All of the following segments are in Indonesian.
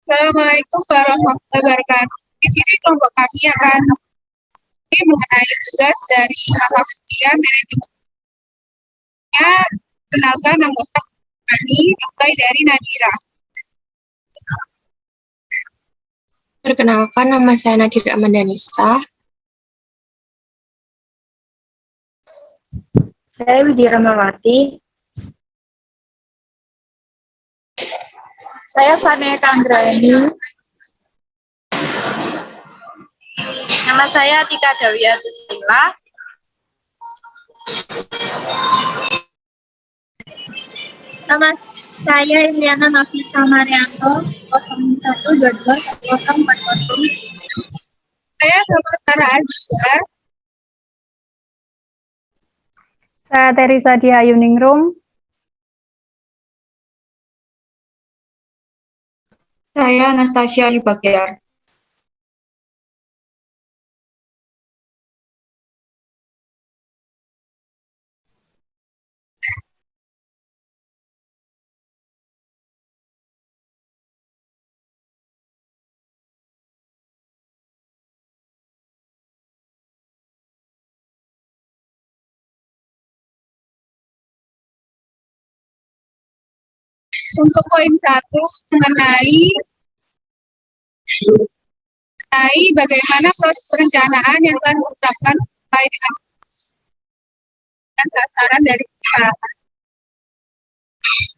Assalamualaikum warahmatullahi wabarakatuh. Di sini kelompok kami akan mengenai tugas dari Kakak Kuliah Manajemennya. Kenalkan anggota kami, mulai dari Nadira. Perkenalkan, nama saya Nadira Amandanisa. Saya Widya Ramawati. Saya Fania Kandrani. Nama saya Tika Dawiyatulila. Nama saya Iliana Nafisa Marianto, 01221040. Saya Bapak Sarah Azhar. Saya Teresa Diayuningrum. Saya Anastasia Yubagyar. Untuk poin 1 mengenai bagaimana proses perencanaan yang telah ditetapkan sesuai dengan sasaran dari perusahaan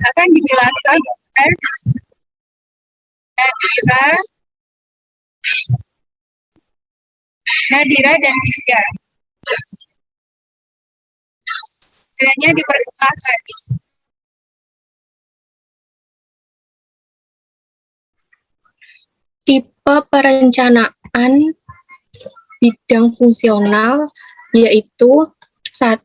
akan dijelaskan oleh Nadira dan Widya. Selanjutnya dipersilakan. Tipe perencanaan bidang fungsional yaitu 1.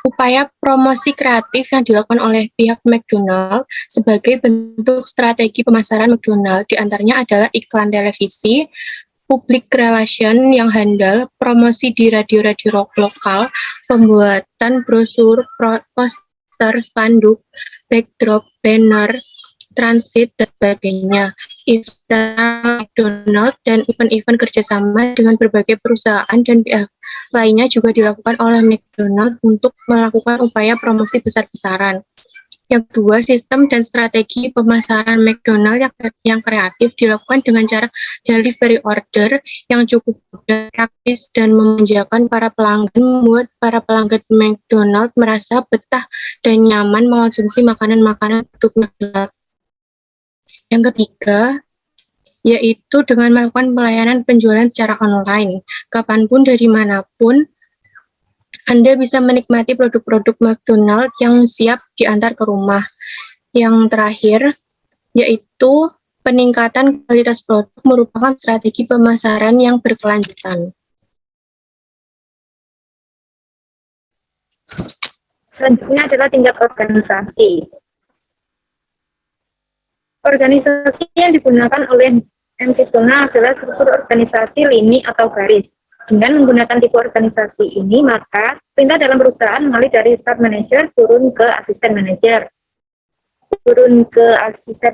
Upaya promosi kreatif yang dilakukan oleh pihak McDonald sebagai bentuk strategi pemasaran McDonald, diantaranya adalah iklan televisi, public relation yang handal, promosi di radio-radio lokal, pembuatan brosur, poster, spanduk, backdrop, banner, transit, dan sebagainya. Event McDonald dan event-event kerjasama dengan berbagai perusahaan dan pihak lainnya juga dilakukan oleh McDonald untuk melakukan upaya promosi besar-besaran. Yang kedua, sistem dan strategi pemasaran McDonald yang kreatif dilakukan dengan cara delivery order yang cukup praktis dan memanjakan para pelanggan, membuat para pelanggan McDonald merasa betah dan nyaman mengonsumsi makanan-makanan produk McDonald. Yang ketiga, yaitu dengan melakukan pelayanan penjualan secara online. Kapanpun, dari manapun, Anda bisa menikmati produk-produk McDonald yang siap diantar ke rumah. Yang terakhir, yaitu peningkatan kualitas produk merupakan strategi pemasaran yang berkelanjutan. Selanjutnya adalah tingkat organisasi. Organisasi yang digunakan oleh McDonald adalah struktur organisasi lini atau garis. Dengan menggunakan tipe organisasi ini, maka perintah dalam perusahaan mengalir dari staff manager turun ke asisten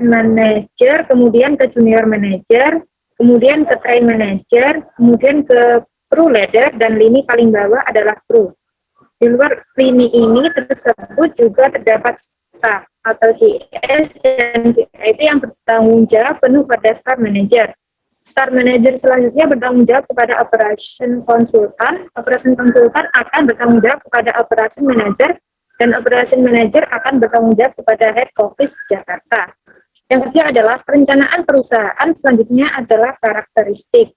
manager, kemudian ke junior manager, kemudian ke train manager, kemudian ke crew leader, dan lini paling bawah adalah crew. Di luar lini ini tersebut juga terdapat staff atau GS dan VIP yang bertanggung jawab penuh pada staff manager. Staff manager selanjutnya bertanggung jawab kepada operation konsultan. Operation konsultan akan bertanggung jawab kepada operation manager, dan operation manager akan bertanggung jawab kepada head office Jakarta. Yang ketiga adalah perencanaan perusahaan, selanjutnya adalah karakteristik.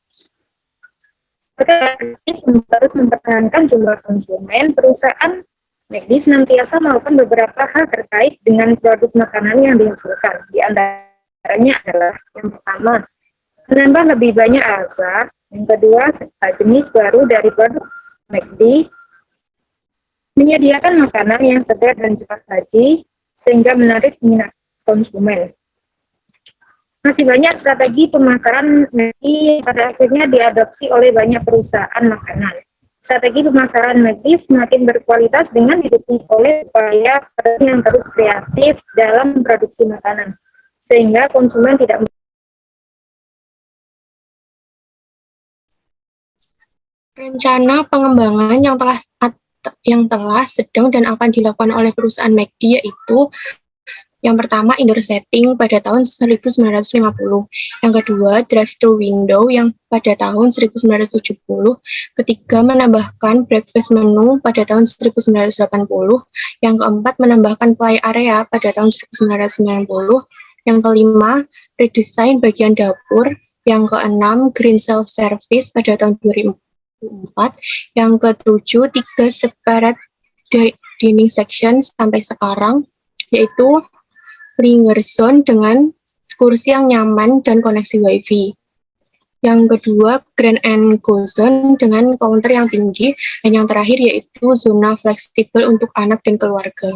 Harus mempertahankan jumlah konsumen. Perusahaan McD senantiasa melakukan beberapa hal terkait dengan produk makanan yang dihasilkan. Di antaranya adalah yang pertama, menambah lebih banyak rasa. Yang kedua, jenis baru dari produk McD, menyediakan makanan yang segar dan cepat saji sehingga menarik minat konsumen. Masih banyak strategi pemasaran McD pada akhirnya diadopsi oleh banyak perusahaan makanan. Strategi pemasaran McD semakin berkualitas dengan didukung oleh upaya yang terus kreatif dalam produksi makanan. sehingga konsumen tidak Rencana pengembangan yang telah, sedang, dan akan dilakukan oleh perusahaan McD yaitu yang pertama, indoor setting pada tahun 1950. Yang kedua, drive-thru window yang pada tahun 1970. Ketiga, menambahkan breakfast menu pada tahun 1980. Yang keempat, menambahkan play area pada tahun 1990. Yang kelima, redesign bagian dapur. Yang keenam, green self-service pada tahun 2004. Yang ketujuh, 3 separate dining section sampai sekarang, yaitu Slinger Zone dengan kursi yang nyaman dan koneksi Wi-Fi. Yang kedua, Grand and Go Zone dengan counter yang tinggi. Dan yang terakhir yaitu zona fleksibel untuk anak dan keluarga.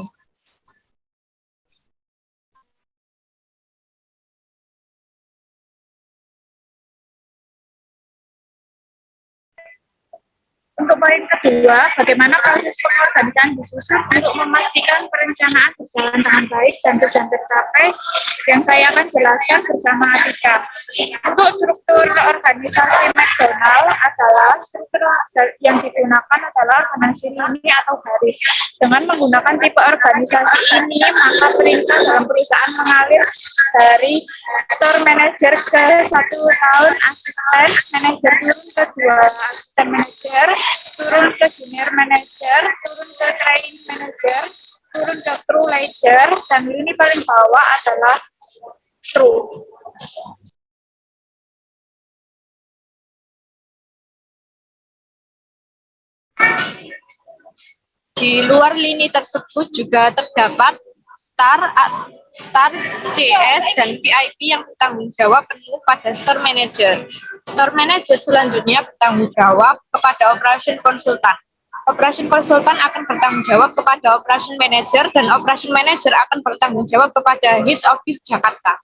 Untuk poin kedua, bagaimana proses pengorganisasian disusun untuk memastikan perencanaan berjalan dengan baik dan tujuan tercapai, yang saya akan jelaskan bersama Atika. Untuk struktur organisasi McDonald adalah struktur yang digunakan adalah organisasi lini atau garis. Dengan menggunakan tipe organisasi ini, maka perintah dalam perusahaan mengalir dari store manager ke 1 tahun asisten manager, turun ke 2 asisten manager, turun ke junior manager, turun ke training manager, turun ke crew leader, dan lini paling bawah adalah crew. Di luar lini tersebut juga terdapat Star, CS, dan VIP yang bertanggung jawab penuh pada Store Manager. Store Manager selanjutnya bertanggung jawab kepada Operation Consultant. Operation Consultant akan bertanggung jawab kepada Operation Manager, dan Operation Manager akan bertanggung jawab kepada Head Office Jakarta.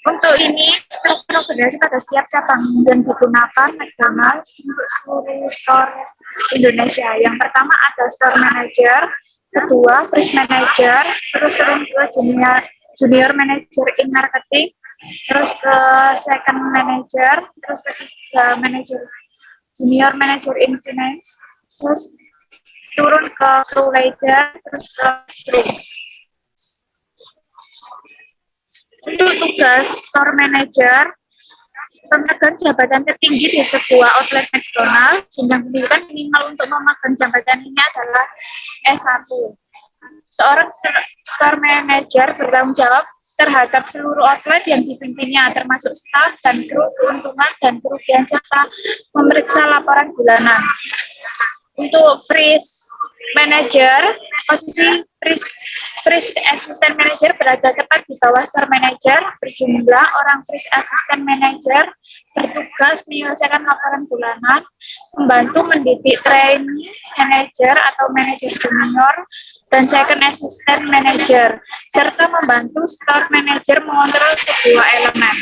Untuk ini, struktur organisasi pada setiap cabang dan digunakan McDonald untuk seluruh store Indonesia. Yang pertama ada store manager, kedua first manager, terus turun ke junior manager in marketing, terus ke second manager, terus ketiga manager, junior manager in finance, terus turun ke crew leader, terus ke crew. Untuk tugas store manager, pemegang jabatan tertinggi di sebuah outlet McDonald, jenjang pendidikan minimal untuk memegang jabatan ini adalah S1. Seorang store manager bertanggung jawab terhadap seluruh outlet yang dipimpinnya, termasuk staf dan kru, keuntungan dan kerugian, serta memeriksa laporan bulanan. Untuk freeze manager, posisi First Assistant Manager berada tepat di bawah Store Manager. Berjumlah orang First Assistant Manager bertugas menyelesaikan laporan bulanan, membantu mendidik trainee manager atau manajer junior, dan Second Assistant Manager, serta membantu Store Manager mengontrol sebuah elemen.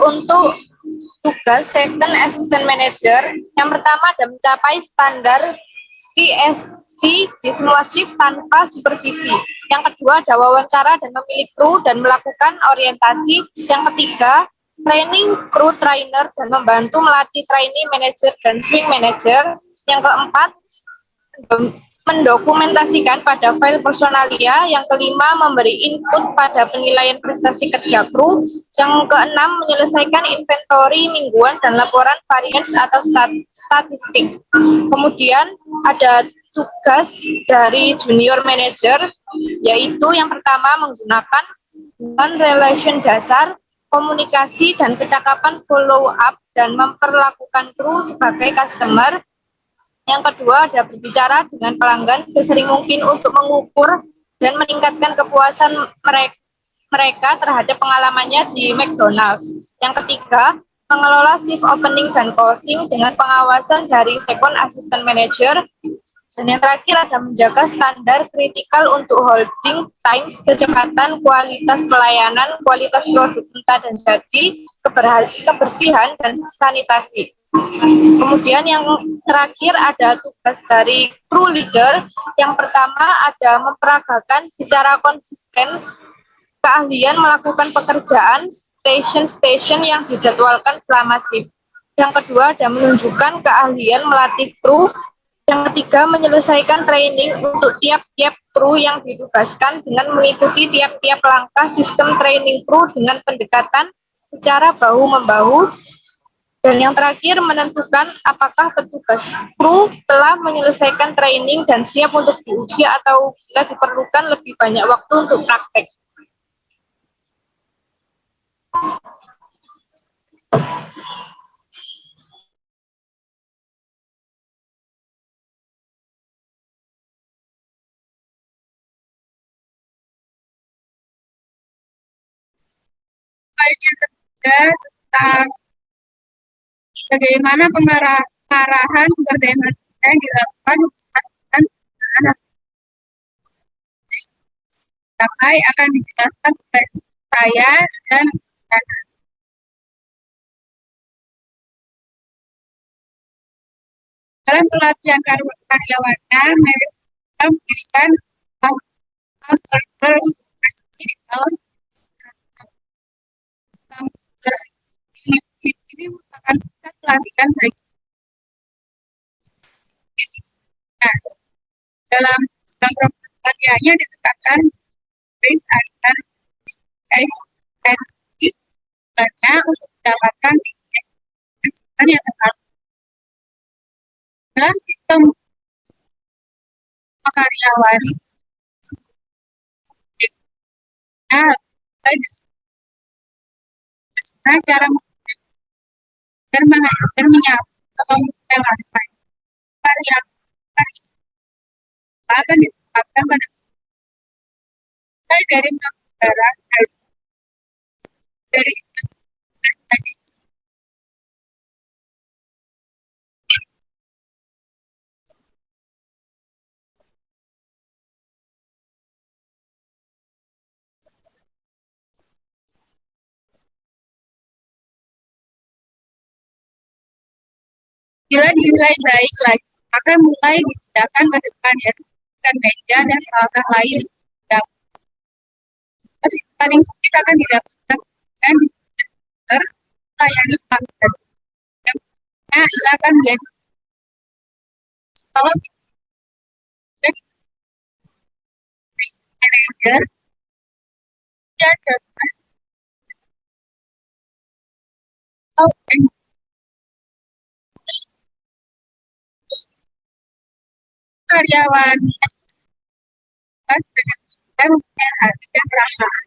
Untuk tugas Second Assistant Manager, yang pertama ada mencapai standar PSV di semua shift tanpa supervisi. Yang kedua ada wawancara dan memilih kru dan melakukan orientasi. Yang ketiga, training kru trainer dan membantu melatih trainee manager dan swing manager. Yang keempat, mendokumentasikan pada file personalia. Yang kelima, memberi input pada penilaian prestasi kerja kru. Yang keenam, menyelesaikan inventory mingguan dan laporan variance atau statistik. Kemudian ada tugas dari junior manager, yaitu yang pertama menggunakan non-relation dasar, komunikasi dan kecakapan follow up, dan memperlakukan kru sebagai customer. Yang kedua ada berbicara dengan pelanggan sesering mungkin untuk mengukur dan meningkatkan kepuasan mereka terhadap pengalamannya di McDonald's. Yang ketiga, mengelola shift opening dan closing dengan pengawasan dari Second Assistant Manager. Dan yang terakhir ada menjaga standar kritikal untuk holding times, kecepatan, kualitas pelayanan, kualitas produk mentah dan jadi, kebersihan, dan sanitasi. Kemudian yang terakhir ada tugas dari crew leader. Yang pertama ada memperagakan secara konsisten keahlian melakukan pekerjaan station yang dijadwalkan selama shift. Yang kedua ada menunjukkan keahlian melatih kru. Yang ketiga menyelesaikan training untuk tiap-tiap kru yang ditugaskan dengan mengikuti tiap-tiap langkah sistem training kru dengan pendekatan secara bahu-membahu. Dan yang terakhir menentukan apakah petugas kru telah menyelesaikan training dan siap untuk diuji atau bila diperlukan lebih banyak waktu untuk praktek. Yang ketiga tentang bagaimana pengarahan sumber daya manusia yang dilakukan untuk memastikan anak sampai akan dijelaskan oleh saya dan anak. Dalam pelatihan karyawannya, manajemen mendirikan ini merupakan pusat pelatihan bagi dalam program pelatihannya ditetapkan base agar SNI karena untuk mendapatkan yang tepat dalam sistem karyawan. Nah, cara menyampaikan karya akan ditetapkan pada dari negara dari bila dinilai baik lagi, maka mulai dipindahkan ke depan, yaitu dengan meja dan peralatan lain. Paling sedikit akan didapatkan dan melayani pelanggan. Yang akan menjadi kalau manajer ya karyawan dan mempunyai hati dan perasaan.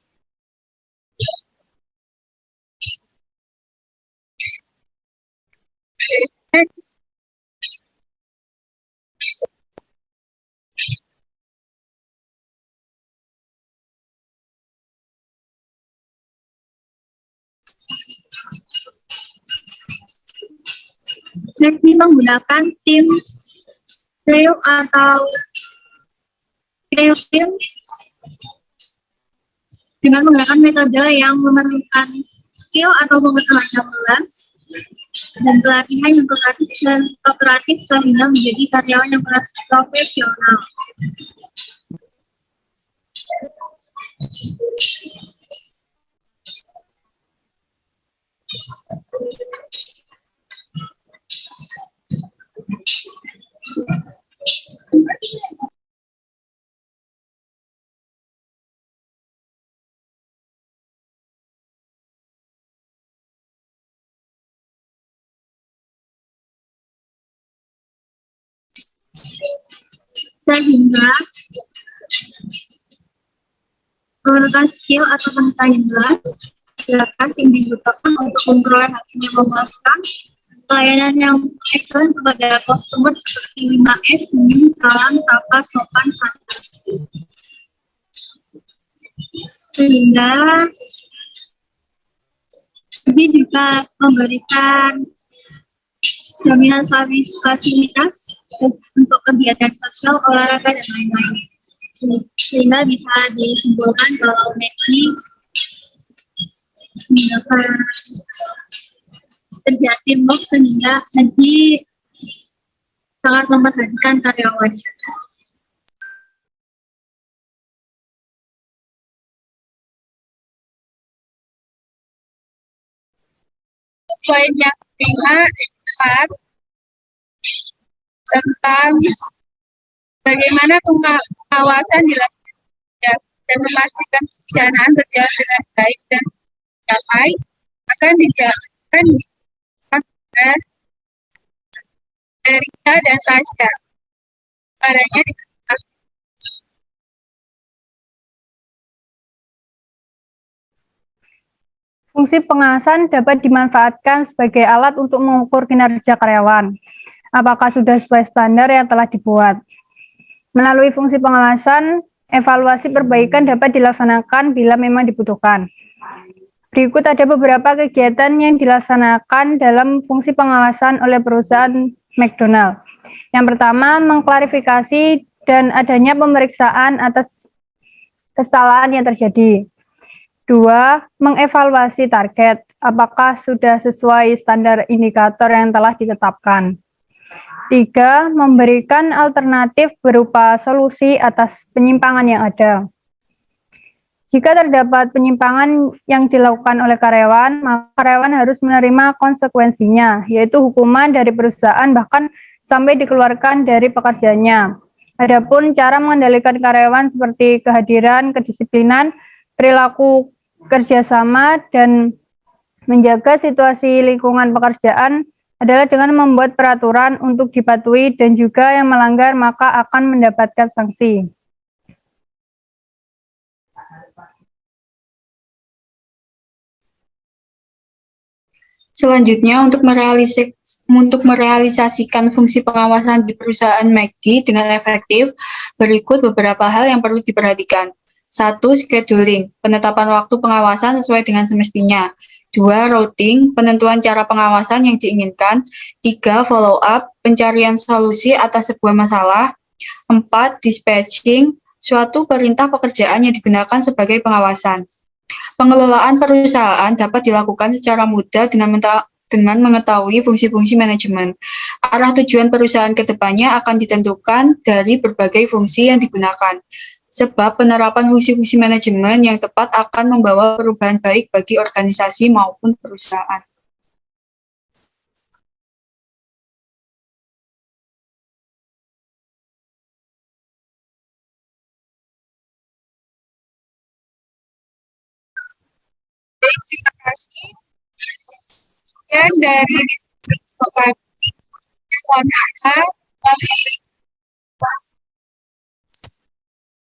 Next. Seleksi menggunakan tim trio atau trio tim dengan menggunakan metode yang memerlukan skill atau pengetahuan yang luas dan pelatihan yang kooperatif sehingga menjadi karyawan yang profesional. Sehingga menggunakan skill atau pengetahuan yang jelas, jelas yang dibutuhkan untuk memperoleh hasil yang memuaskan, pelayanan yang excellent kepada customer seperti 5S, senyum, salam, sapa, sopan, santun. Sehingga ini juga memberikan jaminan fasilitas untuk kegiatan sosial, olahraga, dan lain-lain. Sehingga bisa disimpulkan kalau McD menggunakan kerja teamwork sehingga McD sangat memperhatikan karyawannya. Poin yang kelima, tentang bagaimana pengawasan dilakukan dan memastikan pelaksanaan berjalan dengan baik dan tercapai akan dijalankan oleh Teresa dan Tasya. Caranya dikatakan Fungsi pengawasan dapat dimanfaatkan sebagai alat untuk mengukur kinerja karyawan. Apakah sudah sesuai standar yang telah dibuat? Melalui fungsi pengawasan, evaluasi perbaikan dapat dilaksanakan bila memang dibutuhkan. Berikut ada beberapa kegiatan yang dilaksanakan dalam fungsi pengawasan oleh perusahaan McDonald. Yang pertama, mengklarifikasi dan adanya pemeriksaan atas kesalahan yang terjadi. 2. Mengevaluasi target, apakah sudah sesuai standar indikator yang telah ditetapkan. 3. Memberikan alternatif berupa solusi atas penyimpangan yang ada. Jika terdapat penyimpangan yang dilakukan oleh karyawan, maka karyawan harus menerima konsekuensinya, yaitu hukuman dari perusahaan bahkan sampai dikeluarkan dari pekerjaannya. Adapun cara mengendalikan karyawan seperti kehadiran, kedisiplinan, perilaku kerjasama, dan menjaga situasi lingkungan pekerjaan adalah dengan membuat peraturan untuk dipatuhi dan juga yang melanggar maka akan mendapatkan sanksi. Selanjutnya, untuk merealisasikan fungsi pengawasan di perusahaan McD dengan efektif, berikut beberapa hal yang perlu diperhatikan. 1. Scheduling, penetapan waktu pengawasan sesuai dengan semestinya. 2. Routing, penentuan cara pengawasan yang diinginkan. 3. Follow up, pencarian solusi atas sebuah masalah. 4. Dispatching, suatu perintah pekerjaan yang digunakan sebagai pengawasan. Pengelolaan perusahaan dapat dilakukan secara mudah dengan mengetahui fungsi-fungsi manajemen. Arah tujuan perusahaan ke depannya akan ditentukan dari berbagai fungsi yang digunakan. Sebab penerapan fungsi-fungsi manajemen yang tepat akan membawa perubahan baik bagi organisasi maupun perusahaan. terima kasih. Dan dari diskusi kami, mohon maaf, kami